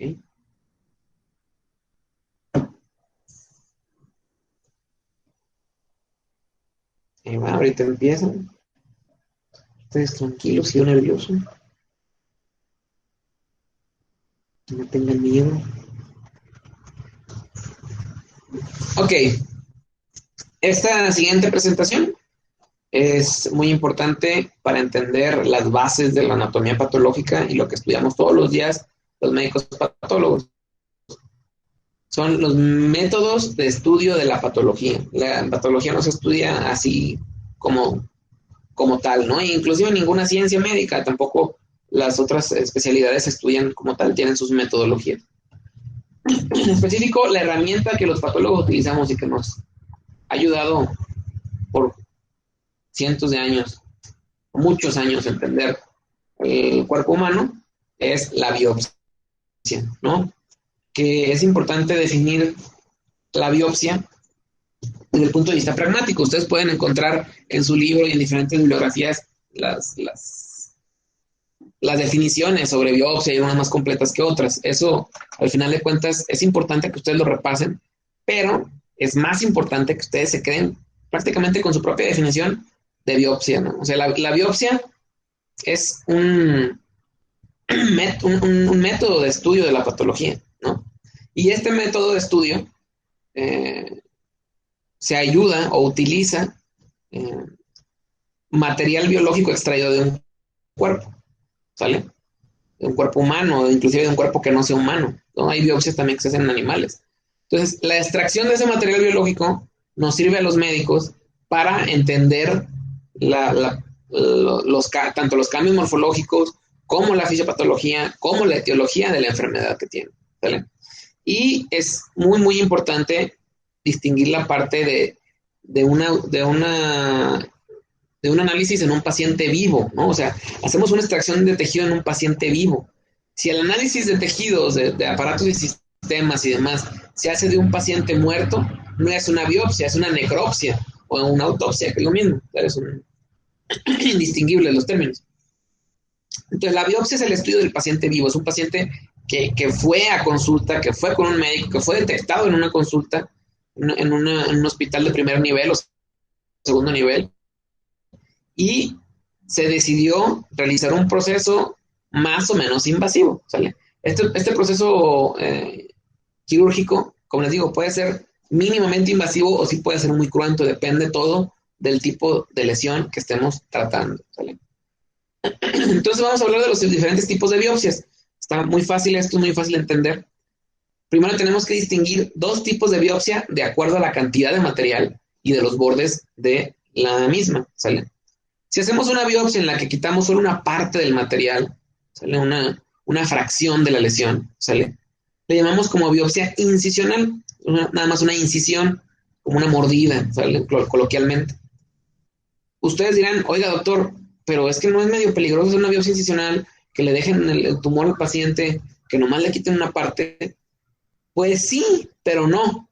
¿Ok? Bueno, ahorita empiezan. Ustedes tranquilos y yo nervioso. No tengan miedo. Ok, esta siguiente presentación es muy importante para entender las bases de la anatomía patológica y lo que estudiamos todos los días los médicos patólogos. Son los métodos de estudio de la patología. La patología no se estudia así como tal, ¿no? Inclusive ninguna ciencia médica, tampoco las otras especialidades se estudian como tal, tienen sus metodologías. En específico, la herramienta que los patólogos utilizamos y que nos ha ayudado por cientos de años, muchos años, a entender el cuerpo humano, es la biopsia, ¿no? Que es importante definir la biopsia desde el punto de vista pragmático. Ustedes pueden encontrar en su libro y en diferentes bibliografías las definiciones sobre biopsia y unas más completas que otras. Eso, al final de cuentas, es importante que ustedes lo repasen, pero es más importante que ustedes se queden prácticamente con su propia definición de biopsia, ¿no? O sea, la biopsia es un método de estudio de la patología, ¿no? Y este método de estudio se ayuda o utiliza eh, material biológico extraído de un cuerpo, ¿sale? De un cuerpo humano, inclusive de un cuerpo que no sea humano, ¿no? Hay biopsias también que se hacen en animales. Entonces, la extracción de ese material biológico nos sirve a los médicos para entender tanto los cambios morfológicos como la fisiopatología, como la etiología de la enfermedad que tiene, ¿vale? Y es muy, muy importante distinguir la parte de un análisis en un paciente vivo, ¿no? O sea, hacemos una extracción de tejido en un paciente vivo. Si el análisis de tejidos, de aparatos y sistemas y demás, se hace de un paciente muerto, no es una biopsia, es una necropsia o una autopsia, que es lo mismo, ¿sabes? Son indistinguibles los términos. Entonces, la biopsia es el estudio del paciente vivo, es un paciente que fue a consulta, que fue con un médico, que fue detectado en una consulta, en un hospital de primer nivel o segundo nivel, y se decidió realizar un proceso más o menos invasivo, ¿sale? Este proceso quirúrgico, como les digo, puede ser mínimamente invasivo o sí puede ser muy cruento, depende todo del tipo de lesión que estemos tratando, ¿sale? Entonces vamos a hablar de los diferentes tipos de biopsias. Está muy fácil esto, es muy fácil de entender. Primero tenemos que distinguir dos tipos de biopsia de acuerdo a la cantidad de material y de los bordes de la misma, ¿sale? Si hacemos una biopsia en la que quitamos solo una parte del material, ¿sale? Una fracción de la lesión, ¿sale? Le llamamos como biopsia incisional, nada más una incisión, como una mordida, ¿sale? Coloquialmente. Ustedes dirán, oiga, doctor, pero es que no es medio peligroso hacer una biopsia incisional, que le dejen el tumor al paciente, que nomás le quiten una parte. Pues sí, pero no,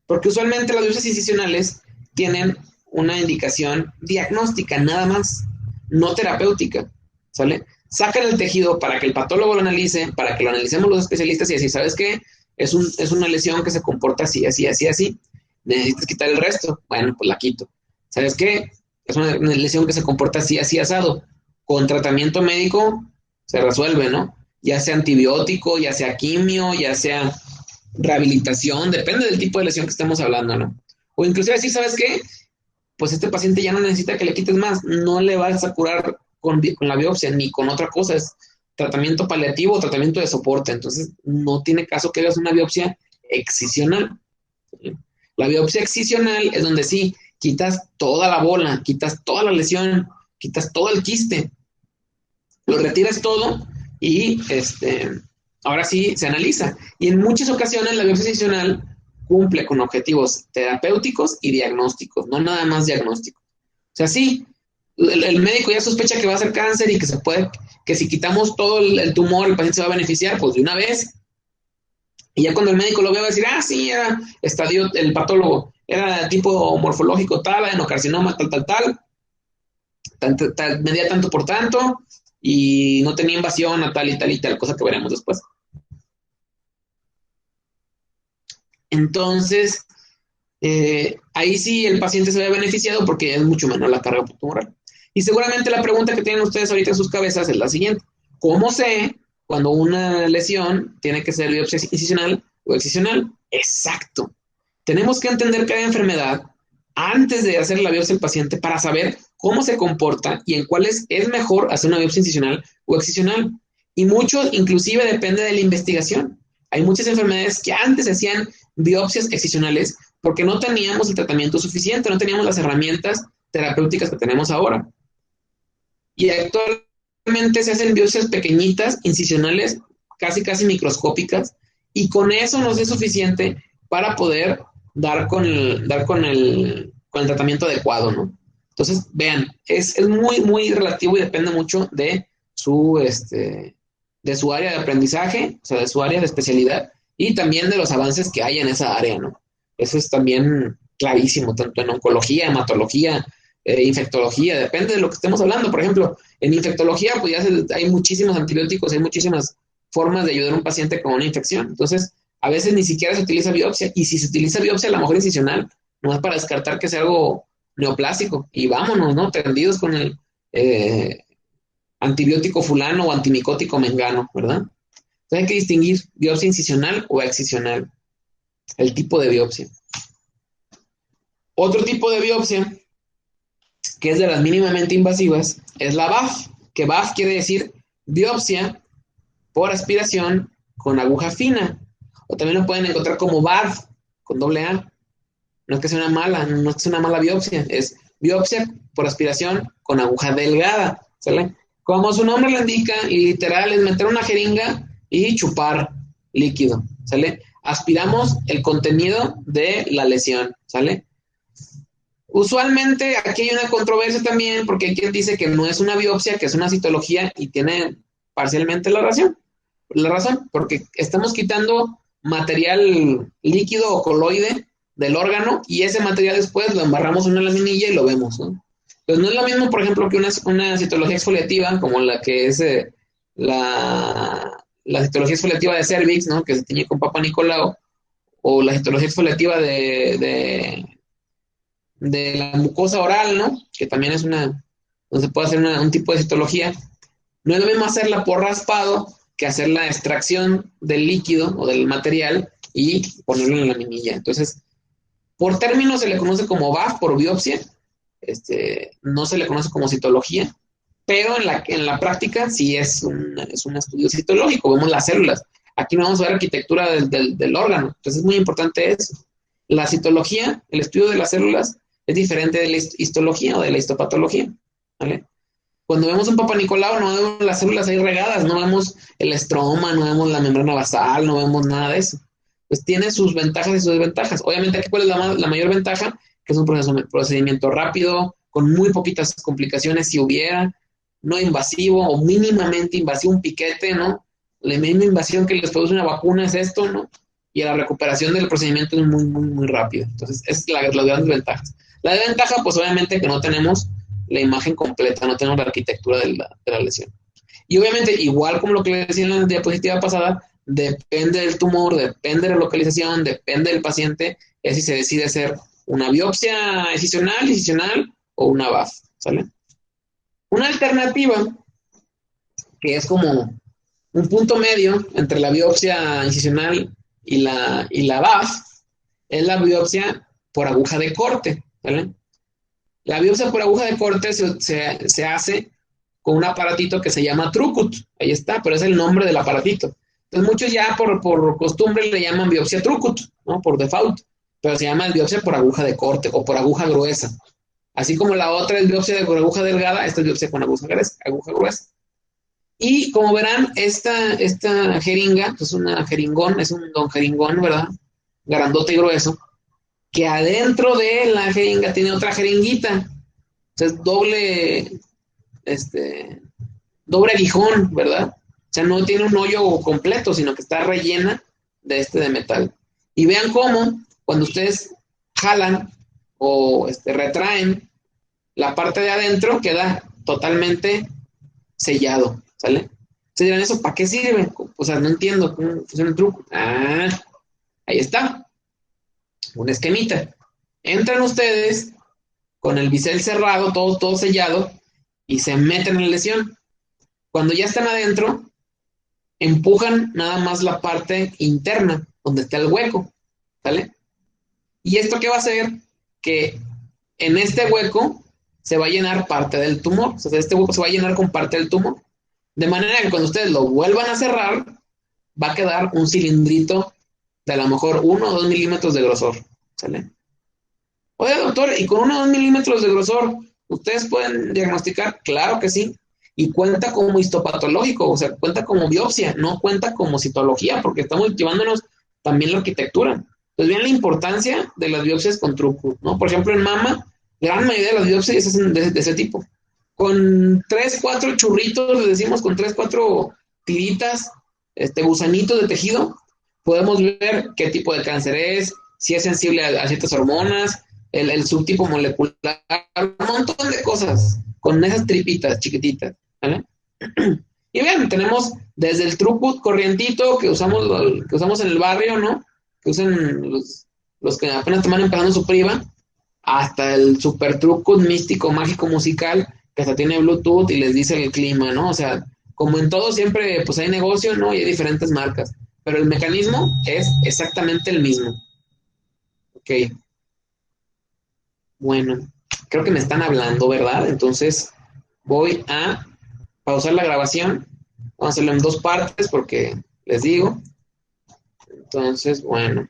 porque usualmente las biopsias incisionales tienen una indicación diagnóstica, nada más, no terapéutica, ¿sale? Sacan el tejido para que el patólogo lo analice, para que lo analicemos los especialistas y así, ¿sabes qué? Es una lesión que se comporta así, así, así, así. Necesitas quitar el resto. Bueno, pues la quito. ¿Sabes qué? Es una lesión que se comporta así, así, asado. Con tratamiento médico se resuelve, ¿no? Ya sea antibiótico, ya sea quimio, ya sea rehabilitación, depende del tipo de lesión que estemos hablando, ¿no? O inclusive decir, ¿sabes qué? Pues este paciente ya no necesita que le quites más, no le vas a curar con la biopsia ni con otra cosa, es tratamiento paliativo o tratamiento de soporte, entonces no tiene caso que hagas una biopsia excisional. La biopsia excisional es donde sí, quitas toda la bola, quitas toda la lesión, quitas todo el quiste, lo retiras todo y ahora sí se analiza. Y en muchas ocasiones la biopsia excisional cumple con objetivos terapéuticos y diagnósticos, no nada más diagnósticos. O sea, sí, el médico ya sospecha que va a ser cáncer y que si quitamos todo el tumor, el paciente se va a beneficiar, pues de una vez. Y ya cuando el médico lo vea va a decir, sí, era estadio, el patólogo, era tipo morfológico tal, adenocarcinoma, medía tanto por tanto, y no tenía invasión a tal y tal y tal, cosa que veremos después. Entonces, ahí sí el paciente se ve beneficiado porque es mucho menor la carga tumoral. Y seguramente la pregunta que tienen ustedes ahorita en sus cabezas es la siguiente. ¿Cómo sé cuando una lesión tiene que ser biopsia incisional o excisional? Exacto. Tenemos que entender cada enfermedad antes de hacer la biopsia al paciente para saber cómo se comporta y en cuáles es mejor hacer una biopsia incisional o excisional. Y mucho inclusive depende de la investigación. Hay muchas enfermedades que antes hacían biopsias excisionales porque no teníamos el tratamiento suficiente, no teníamos las herramientas terapéuticas que tenemos ahora. Y actualmente se hacen biopsias pequeñitas, incisionales, casi microscópicas, y con eso nos es suficiente para poder dar con el tratamiento adecuado, ¿no? Entonces, vean, es muy relativo y depende mucho de su área de aprendizaje, o sea, de su área de especialidad, y también de los avances que hay en esa área, ¿no? Eso es también clarísimo, tanto en oncología, hematología, infectología, depende de lo que estemos hablando. Por ejemplo, en infectología, pues hay muchísimos antibióticos, hay muchísimas formas de ayudar a un paciente con una infección. Entonces, a veces ni siquiera se utiliza biopsia, y si se utiliza biopsia, a lo mejor incisional, no es para descartar que sea algo neoplásico, y vámonos, ¿no? Tendidos con el antibiótico fulano o antimicótico mengano, ¿verdad? Entonces hay que distinguir biopsia incisional o excisional, el tipo de biopsia. Otro tipo de biopsia, que es de las mínimamente invasivas, es la BAF, que BAF quiere decir biopsia por aspiración con aguja fina, o también lo pueden encontrar como BARF, con doble A. No es que sea una mala, no es que sea una mala biopsia, es biopsia por aspiración con aguja delgada, ¿sale? Como su nombre lo indica, y literal es meter una jeringa y chupar líquido, ¿sale? Aspiramos el contenido de la lesión, ¿sale? Usualmente aquí hay una controversia también porque hay quien dice que no es una biopsia, que es una citología y tiene parcialmente la razón, porque estamos quitando material líquido o coloide del órgano y ese material después lo embarramos en una laminilla y lo vemos, ¿no? Pues no es lo mismo, por ejemplo, que una citología exfoliativa como la que es la citología exfoliativa de cervix, ¿no? Que se tiñe con Papa Nicolau, o la citología exfoliativa de la mucosa oral, ¿no? Que también es donde se puede hacer un tipo de citología. No es lo mismo hacerla por raspado que hacer la extracción del líquido o del material y ponerlo en la laminilla. Entonces, por término se le conoce como BAF, por biopsia, no se le conoce como citología, pero en la práctica sí es un estudio citológico, vemos las células. Aquí no vamos a ver arquitectura del órgano, entonces es muy importante eso. La citología, el estudio de las células, es diferente de la histología o de la histopatología, ¿vale? Cuando vemos un Papa Nicolau no vemos las células ahí regadas, no vemos el estroma, no vemos la membrana basal, no vemos nada de eso. Pues tiene sus ventajas y sus desventajas. Obviamente aquí cuál es la mayor ventaja, que es un procedimiento rápido, con muy poquitas complicaciones si hubiera, no invasivo o mínimamente invasivo, un piquete, ¿no? La misma invasión que les produce una vacuna es esto, ¿no? Y la recuperación del procedimiento es muy rápida. Entonces, es las grandes ventajas. La desventaja, pues obviamente que no tenemos la imagen completa, no tenemos la arquitectura de la lesión. Y obviamente, igual como lo que les decía en la diapositiva pasada, depende del tumor, depende de la localización, depende del paciente, es si se decide hacer una biopsia incisional o una BAF, ¿sale? Una alternativa, que es como un punto medio entre la biopsia incisional y la BAF, es la biopsia por aguja de corte, ¿vale? La biopsia por aguja de corte se hace con un aparatito que se llama Trucut. Ahí está, pero es el nombre del aparatito. Entonces muchos ya por costumbre le llaman biopsia Trucut, ¿no? Por default. Pero se llama biopsia por aguja de corte o por aguja gruesa. Así como la otra es biopsia por aguja delgada, esta es biopsia con aguja gruesa. Y como verán, esta jeringa es una jeringón, es un don jeringón, ¿verdad? Grandote y grueso, que adentro de la jeringa tiene otra jeringuita. Entonces, doble aguijón, ¿verdad? O sea, no tiene un hoyo completo, sino que está rellena de metal. Y vean cómo, cuando ustedes jalan o retraen, la parte de adentro queda totalmente sellado, ¿sale? Se dirán, ¿eso para qué sirve? O sea, no entiendo cómo funciona el truco. Ah, ahí está. un esquemita. Entran ustedes con el bisel cerrado, todo sellado, y se meten en la lesión. Cuando ya están adentro, empujan nada más la parte interna, donde está el hueco, ¿sale? ¿Y esto qué va a hacer? Que en este hueco se va a llenar parte del tumor, o sea, este hueco se va a llenar con parte del tumor, de manera que cuando ustedes lo vuelvan a cerrar, va a quedar un cilindrito de a lo mejor 1 o 2 milímetros de grosor, ¿sale? Oye, doctor, ¿y con 1 o 2 milímetros de grosor ustedes pueden diagnosticar? Claro que sí. Y cuenta como histopatológico, o sea, cuenta como biopsia, no cuenta como citología, porque estamos llevándonos también la arquitectura. Entonces, bien la importancia de las biopsias con truco, ¿no? Por ejemplo, en mama, gran mayoría de las biopsias son de ese tipo. Con 3, 4 churritos, le decimos, con 3, 4 tiritas, gusanitos de tejido, podemos ver qué tipo de cáncer es, si es sensible a ciertas hormonas, el subtipo molecular, un montón de cosas con esas tripitas chiquititas, ¿vale? Y bien, tenemos desde el throughput corrientito que usamos en el barrio, ¿no? Que usan los que apenas están empezando su priva, hasta el super throughput místico, mágico, musical, que hasta tiene Bluetooth y les dice el clima, ¿no? O sea, como en todo siempre, pues hay negocio, ¿no? Y hay diferentes marcas, pero el mecanismo es exactamente el mismo. Ok, bueno, creo que me están hablando, ¿verdad? Entonces voy a pausar la grabación. Vamos a hacerlo en 2 partes porque les digo. Entonces, bueno.